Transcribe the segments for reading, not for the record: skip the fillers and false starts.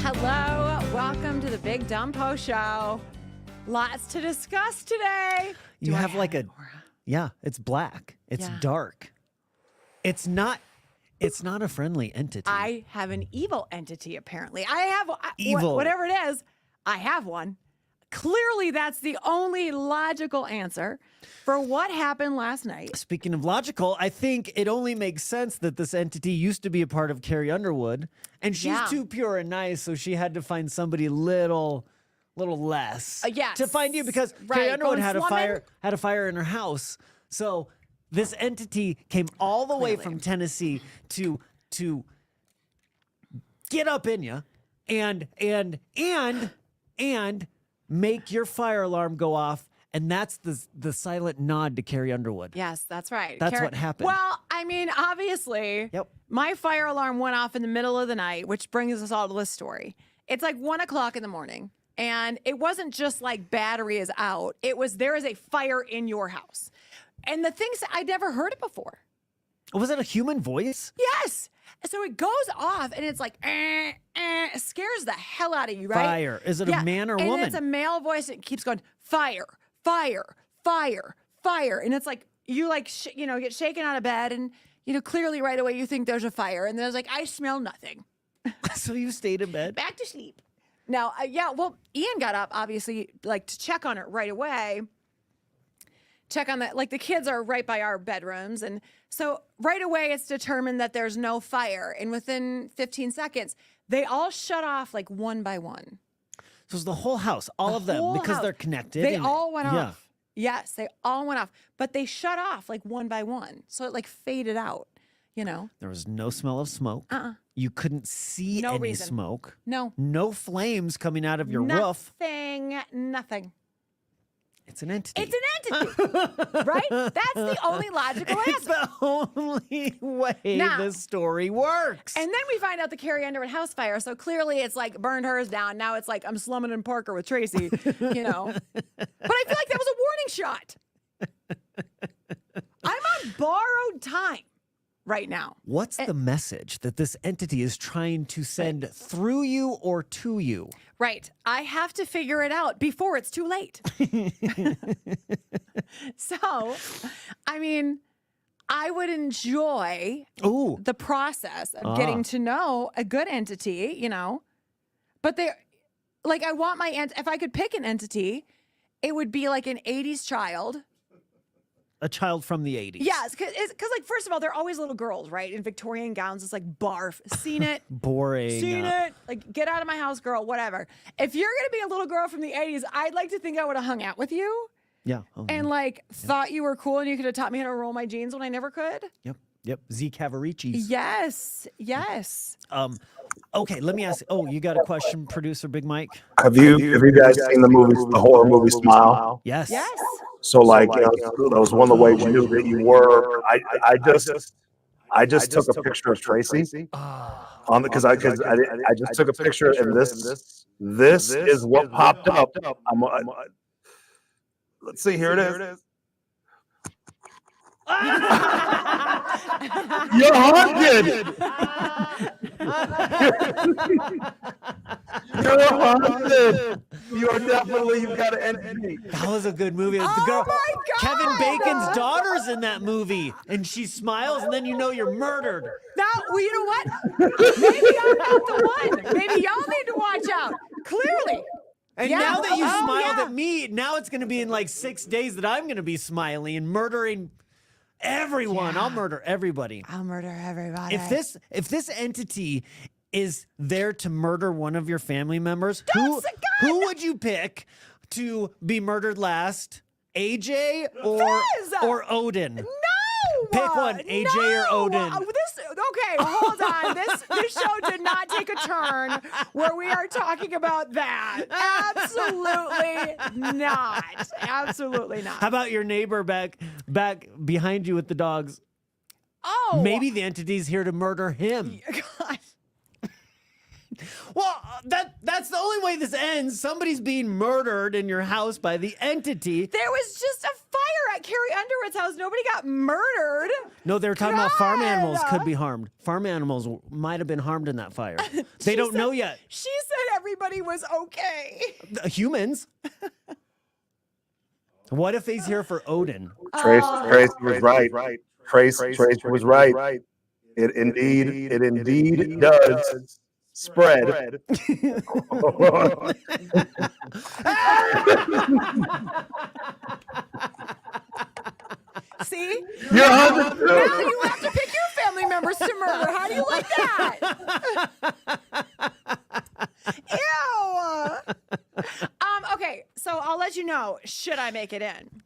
Hello, welcome to the Big Dumb Post Show. Lots to discuss today. You have like a, yeah, it's black. It's dark. It's not a friendly entity. I have an evil entity, apparently. I have, Evil. whatever it is, I have one. Clearly, that's the only logical answer for what happened last night. Speaking of logical, I think it only makes sense that this entity used to be a part of Carrie Underwood, and she's too pure and nice, so she had to find somebody little less to find you, because Carrie Underwood had a fire in her house. So this entity came all the way from Tennessee to get up in you and make your fire alarm go off. And that's the silent nod to Carrie Underwood. Yes, that's right. That's what happened. Well, I mean, obviously, my fire alarm went off in the middle of the night, which brings us all to this story. It's like 1 o'clock in the morning. And it wasn't just like battery is out. It was, there is a fire in your house. And the things, I'd never heard it before. Was it a human voice? Yes. So it goes off and it's like, it scares the hell out of you, right? Fire. Is it a man or woman? And it's a male voice. It keeps going, fire, fire, fire, fire. And it's like, you like, get shaken out of bed and, clearly right away you think there's a fire. And then I was like, I smell nothing. So you stayed in bed? Back to sleep. Now, well, Ian got up, obviously, like to check on it right away. Check on that. Like the kids are right by our bedrooms. And so right away it's determined that there's no fire. And within 15 seconds, they all shut off like one by one. So it's the whole house, all of them, because they're connected. They all went off. Yes, they all went off. But they shut off like one by one. So it like faded out, There was no smell of smoke. You couldn't see any smoke. No. No flames coming out of your roof. Nothing. It's an entity. It's an entity, right? That's the only logical answer. It's the only way this story works. And then we find out the Carrie Underwood house fire. So clearly it's like burned hers down. Now it's like I'm slumming in Parker with Tracy, But I feel like that was a warning shot. I'm on borrowed time right now. What's the message that this entity is trying to send through you or to you? Right. I have to figure it out before it's too late. So, I mean, I would enjoy the process of getting to know a good entity, But I want if I could pick an entity, it would be like an 80s child. A child from the 80s. Yes, because first of all, they're always little girls, right? In Victorian gowns. It's like barf. Seen it. Boring. Seen it. Like, get out of my house, girl, whatever. If you're going to be a little girl from the 80s, I'd like to think I would have hung out with you. Yeah. And thought you were cool and you could have taught me how to roll my jeans when I never could. Yep. Z Cavaricci's. Yes. Okay, let me ask. Oh, you got a question, producer Big Mike? Have you guys seen the horror movie Smile? Yes. So that was one of the ways you knew that you were. I just took a picture of Tracy because I just took a picture and this is what popped up. Let's see, here it is. You're haunted. You're haunted. You've got an entity. That was a good movie. Oh my God. Kevin Bacon's daughter's in that movie, and she smiles, and then you're murdered. Now, well, you know what? Maybe I'm not the one. Maybe y'all need to watch out. Clearly. And now that you smiled at me, now it's going to be in like 6 days that I'm going to be smiling and murdering everyone. I'll murder everybody. I'll murder everybody. If this entity is there to murder one of your family members, who would you pick to be murdered last? AJ or Odin? No! Pick one, AJ or Odin. Okay, hold on. This show did not take a turn where we are talking about that. Absolutely not. Absolutely not. How about your neighbor back behind you with the dogs? Oh. Maybe the entity's here to murder him. God. Well, that's the only way this ends. Somebody's being murdered in your house by the entity. There was just a fire at Carrie Underwood's house. Nobody got murdered. No, they were talking about farm animals could be harmed. Farm animals might have been harmed in that fire. They don't know yet. She said everybody was okay. Humans. What if he's here for Odin? Tracy was right. Tracy was right. It indeed does spread. See? You're Now you have to pick your family members to murder. How do you like that? Ew. Okay, so I'll let you know, should I make it in?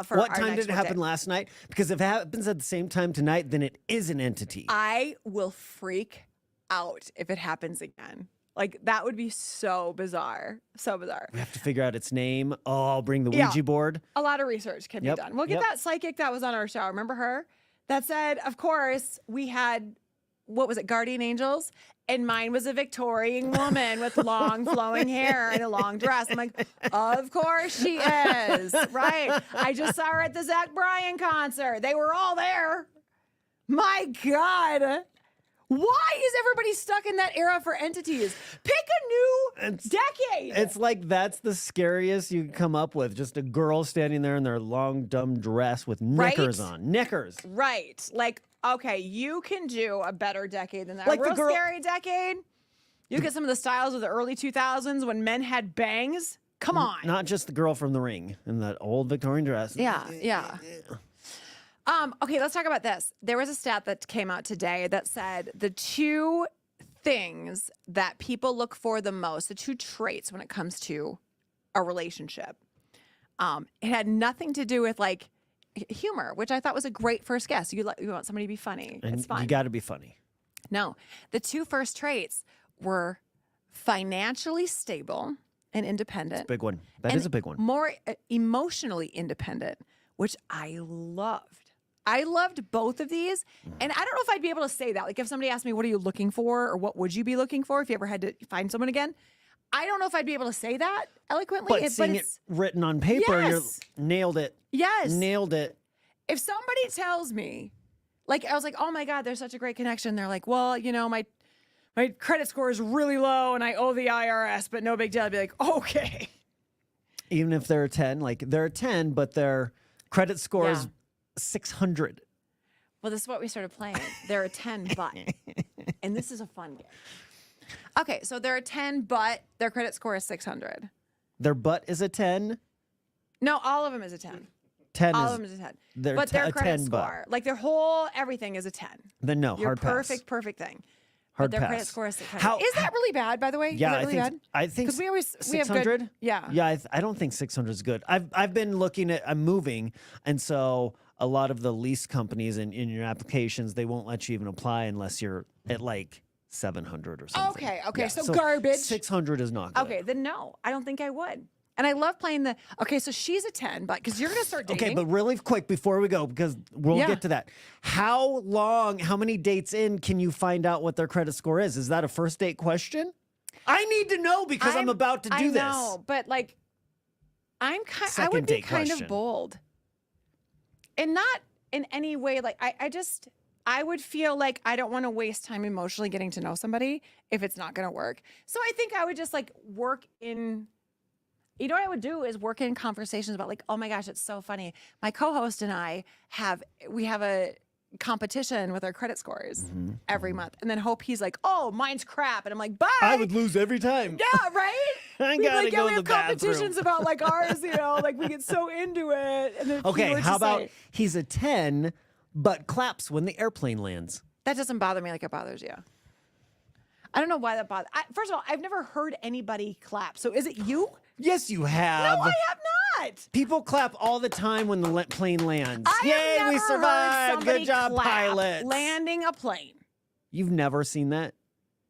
For what our time next did it happen last night? Because if it happens at the same time tonight, then it is an entity. I will freak out if it happens again. Like, that would be so bizarre. So bizarre. We have to figure out its name. Oh, I'll bring the Ouija board. A lot of research can be done. We'll get that psychic that was on our show. Remember her? That said, of course, we had, what was it, guardian angels? And mine was a Victorian woman with long flowing hair and a long dress. I'm like, of course she is. Right. I just saw her at the Zach Bryan concert. They were all there. My God. Why is everybody stuck in that era for entities? Pick a new decade. It's like that's the scariest you can come up with. Just a girl standing there in their long, dumb dress with knickers on. Knickers. Right. Like, okay, you can do a better decade than that. Like a real the girl- scary decade. You get some of the styles of the early 2000s when men had bangs. Come on. Not just the girl from The Ring in that old Victorian dress. Yeah. Okay, let's talk about this. There was a stat that came out today that said the two things that people look for the most, the two traits when it comes to a relationship, it had nothing to do with like humor, which I thought was a great first guess. You want somebody to be funny. And it's fun. you got to be funny. No, the two first traits were financially stable and independent. Big one. That is a big one. More emotionally independent, which I loved. I loved both of these. And I don't know if I'd be able to say that. Like if somebody asked me, what are you looking for? Or what would you be looking for if you ever had to find someone again? I don't know if I'd be able to say that eloquently. But seeing it written on paper, you nailed it. Yes. Nailed it. If somebody tells me, like, I was like, oh my God, there's such a great connection. They're like, well, you know, my credit score is really low and I owe the IRS, but no big deal. I'd be like, okay. Even if they're a 10, like they're a 10, but their credit score is 600. Well, this is what we started playing. They're a 10, but. And this is a fun game. Okay, so they're a 10, but their credit score is 600. Their butt is a 10? No, all of them is a 10. 10 all is, of them is a 10. Their but their a credit 10 score, like their whole everything is a 10. Then no, Your hard pass. perfect thing. Hard but their pass. credit score is 600. Is that really bad, by the way? Yeah, is that really bad? I think because we have 600. good. Yeah. Yeah, I don't think 600 is good. I've been looking at. I'm moving, and so a lot of the lease companies in your applications, they won't let you even apply unless you're at like 700 or something. Okay. Yeah, So garbage. 600 is not good. Okay, then no, I don't think I would. And I love playing the. Okay, so she's a 10, but because you're gonna start dating. Okay, but really quick before we go, because we'll get to that. How many dates in can you find out what their credit score is? Is that a first date question? I need to know because I'm about to do this. I know, but like, I would be kind of bold. And not in any way, like, I would feel like I don't want to waste time emotionally getting to know somebody if it's not going to work. So I think I would just like work in, you know what I would do is work in conversations about like, oh my gosh, it's so funny. My co-host and I have a competition with our credit scores every month and then hope he's like, oh, mine's crap. And I'm like, bye. I would lose every time. Yeah, right? I gotta go we to the have competitions bathroom. about like ours, you know, like we get so into it. And then okay, how about he's a 10, but claps when the airplane lands? That doesn't bother me like it bothers you. I don't know why that bothers. First of all, I've never heard anybody clap. So is it you? Yes, you have. No, I have not. People clap all the time when the plane lands. I Yay, have never we heard survived. somebody Good job, clap pilot. landing a plane. You've never seen that?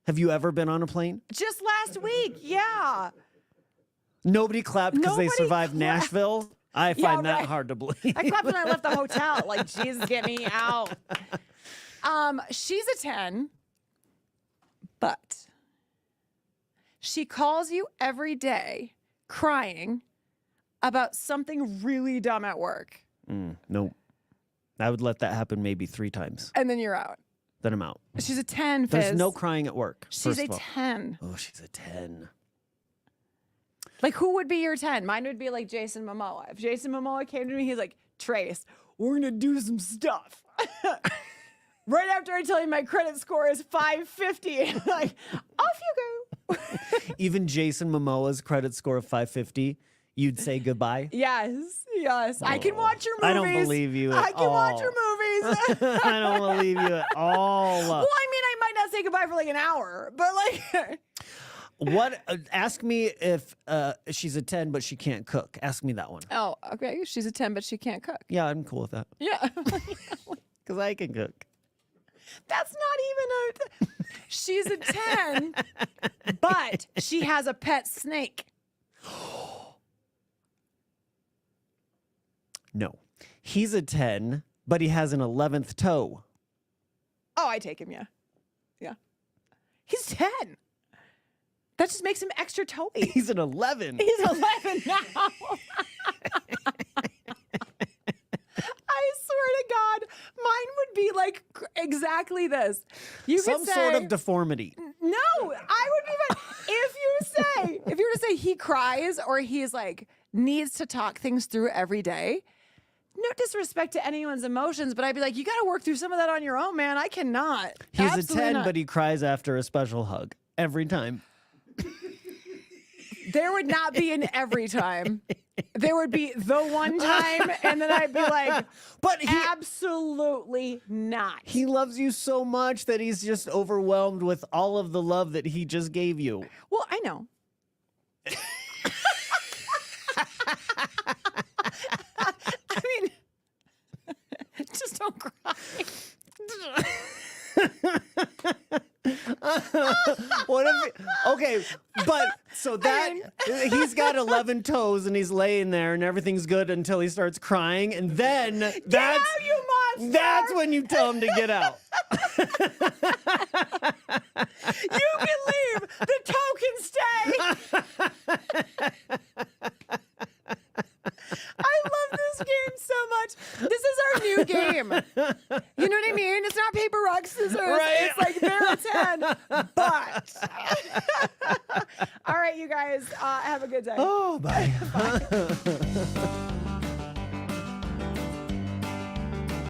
Have you ever been on a plane? Just last week, yeah. Nobody clapped because they Nobody survived clapped. Nashville? I find that hard to believe. I clapped when I left the hotel. Like, Jesus, get me out. She's a 10, but she calls you every day crying about something really dumb at work. Nope. I would let that happen maybe 3 times. And then you're out. Then I'm out. She's a 10, Fizz. There's no crying at work. She's first a of all. 10. Oh, she's a 10. Like, who would be your 10? Mine would be like Jason Momoa. If Jason Momoa came to me, he's like, Trace, we're going to do some stuff. Right after I tell you my credit score is 550, like, off you go. Even Jason Momoa's credit score of 550, you'd say goodbye? Yes. I can watch your movies. I don't believe you at all. I can watch your movies. I don't believe you at all. Well, I mean, I might not say goodbye for like an hour, but like... What? Ask me if she's a 10, but she can't cook. Ask me that one. Oh, okay. She's a 10, but she can't cook. Yeah, I'm cool with that. Yeah. Because I can cook. That's not even a... She's a 10, but she has a pet snake. No. He's a 10, but he has an 11th toe. Oh, I take him, yeah. He's 10. That just makes him extra toey. He's an 11. He's 11 now. I swear to God, mine would be like exactly this. You Some could say, sort of deformity. No, I would be fine. If you were to say he cries or he's like needs to talk things through every day, no disrespect to anyone's emotions, but I'd be like, you got to work through some of that on your own, man. I cannot. He's Absolutely a 10, not. but he cries after a special hug every time. There would not be an every time. There would be the one time, and then I'd be like, but absolutely not. He loves you so much that he's just overwhelmed with all of the love that he just gave you. Well, I know. I mean, just don't cry. What if okay, but so that he's got 11 toes and he's laying there and everything's good until he starts crying, and then that's when you tell him to get out. You can leave. The toe can stay. I love this game so much. This is our new game. You know what I mean? It's not paper, rock, scissors. Right. It's like they're a 10, but. All right, you guys, have a good day. Oh, bye. Bye.